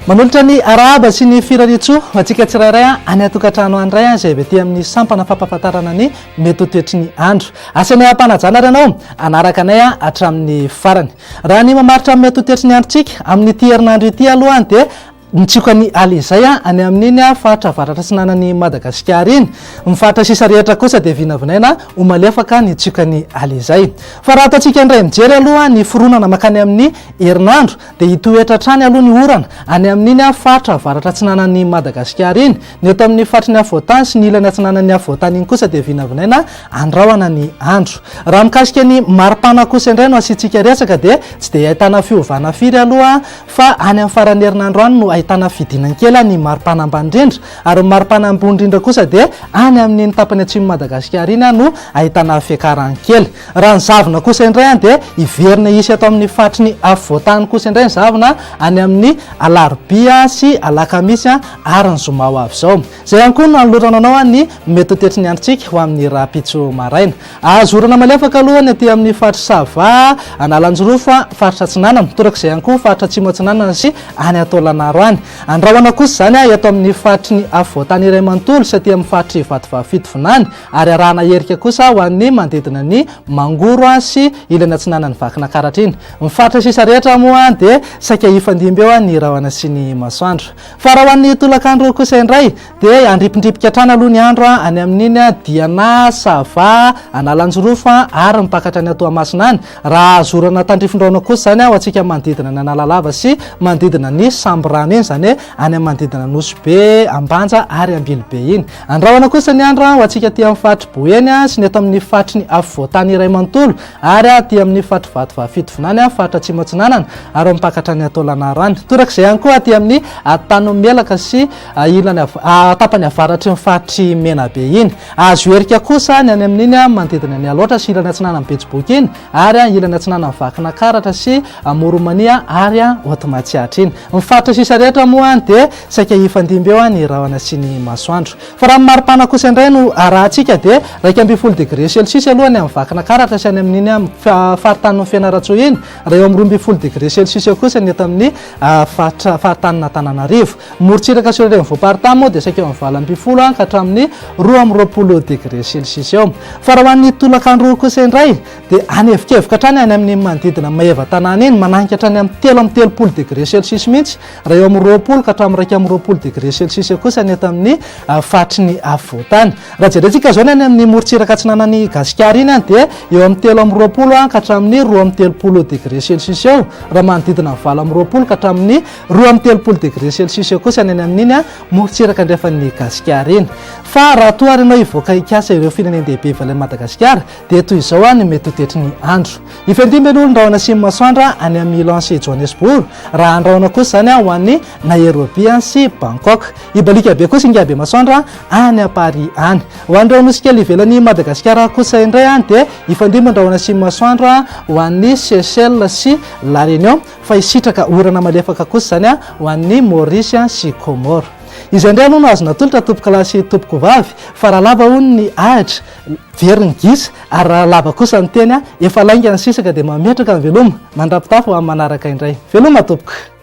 manolotra ny araba sy ny firaritso atsika tsirairay any atokantrano andray izay avy aty amin'ny sampana fampahafantarana ny mety ho toetry ny andro asanay ampanajana ary ianao anaraka anay hatramin'ny farany raha ny mamaritra amin'ny mety ho toetry ny androtsika amin'ny ity herinandro ity alohany dia nitsika ny aly izay any amin'iny fatra varatra tsinanany Madagasikara iny mifatra sisa rehetra kosa dia vinavinaina ho malefaka ny tsika ny aly izay fa raha ataontsika indray mijery aloha ny foronana makany amin'ny herinandro dia hitoetra trany aloha ny orana any amin'iny fatra varatra tsinanany Madagasikara iny ny eto amin'ny fatry ny avoatany sy ny ilany tsinanany avoatany iny kosa dia vinavinaina andrahoana ny andro raha mikasika ny maripana kosa indray no asitsika resaka dia tsy dia ahitana fiovana firy aloha fa any amin'ny farany herinandro any no ahitana fidinan-kely ny maripana ambany indrindra ary maripana ambony indrindra kosa dia any amin'ny tapany atsimo Madagasikara iny no ahitana fiakaran-kely raha ny zavona kosa indray dia iverina isy ato amin'ny fatry ny avoatany kosa indray ny zavona any amin'ny alarobia sy alakamisy ary ny zoma ho avy izao izay ihany koa no anolorananao ny mety ho toetry ny androtsika ho amin'ny raha-pitso maraina azorana malefaka aloha ny aty amin'ny fatry sava analanjorofo faritra atsinanana mitoraka izay ihany koa faritra atsimo atsinanana sy any ataolanaro any andrahoana kosa zany eto amin'ny fatry ny avoatany iray manontolo sy aty amin'ny fatry vatovavafito vinany ary arahana herika kosa ho an'ny manodidina ny mangoro sy ilany atsinanany vakina karatra iny mifatra sisa rehetra moa dia saika ifandimby eo ny rahona sy ny masoandro fa raha ho an'ny tolakandro kosa indray dia andripindripika trany aloha ny andro any amin'iny diana sava analanjorofo ary mipakatra ny atoamasina any raha azorana tandrifondraona kosa zany ao atsika manodidina ny analalava sy manodidina ny samborano iny zany any manodidina nosy-be ambanja ary ambilibe iny andrahoana kosa ny andro ho atsika aty amin'ny fatry boeny sy ny eto amin'ny fatry ny avoatany iray manontolo ary aty amin'ny fatry vatovavafito vinany fatra atsimo atsinanana ary mipakatra ny ataolanaro any torak'izay ihany koa aty amin'ny tany melaka sy ilany tapany avaratry ny fatry menabe iny azo herika kosa ny any amin'iny manodidina ny aloatra sy ilany atsinana betsiboky iny ary ilany atsinana vakina karatra sy moromania ary otomatsiatra iny mifatra sisa rehetra moa dia saika ifandimby eo ny rahona sy ny masoandro fa raha maripana kosa indray no arahantsika dia 1.0 degré celsius aloha ny amin'ny vakina karatra sy any amin'iny faritany fianaratso iny raha eo amin'ny 2.0 degré celsius kosa ny eto amin'ny faritanina Tananarivo morotsiraka sy ireny voaparitany moa dia saika eo amin'ny 2.0 ka hatramin'ny 2.20 degré celsius eo fa raha ho an'ny tolakandro kosa indray dia any evikevoka trany any amin'ny manodidina maeva tanàna iny mananika hatrany amin'ny 3.30 degré celsius mihitsy raha eo amin'ny 20 ka hatramin'ny 2.20 degré celsius kosa ny eto amin'ny fatry ny avoatany raha jerentsika zao ny any amin'ny morotsiraka atsinanany Gasikara iny dia eo amin'ny 3.20 ka hatramin'ny 2.30 degré celsius eo raha manodidina 9.20 ka hatramin'ny 2.30 degré celsius kosa ny amin'iny morotsiraka andrefan'ny Gasikara iny fa raha toa renao ivoaka ikasa ireo firenendehibe ivelany Madagasikara dia toy izao ny mety ho toetry ny andro ifandimby aloha andrahoana sy masoandro any amin'ny Milan sy Johannesburg raha andrahoana kosa zany ho an'ny Nairobi sy Bangkok ibalika be kosa ingabe masoandro any Paris any ho andrahoana sikely ivelany Madagasikara kosa indray dia ifandimby andrahoana sy masoandro ho an'ny Seychelles sy La Réunion fa isitraka orana malefaka kosa zany ho an'ny Maurice sy Comore izay indray aloha no azona tolotra tompoko lahy sy tompoko vavy fa raha lava hono ny ahitra veriny gisa ary raha lava kosa ny teny efa laingana sisaka dia mametraka ny veloma mandrapitafo amin'ny manaraka indray veloma tompoko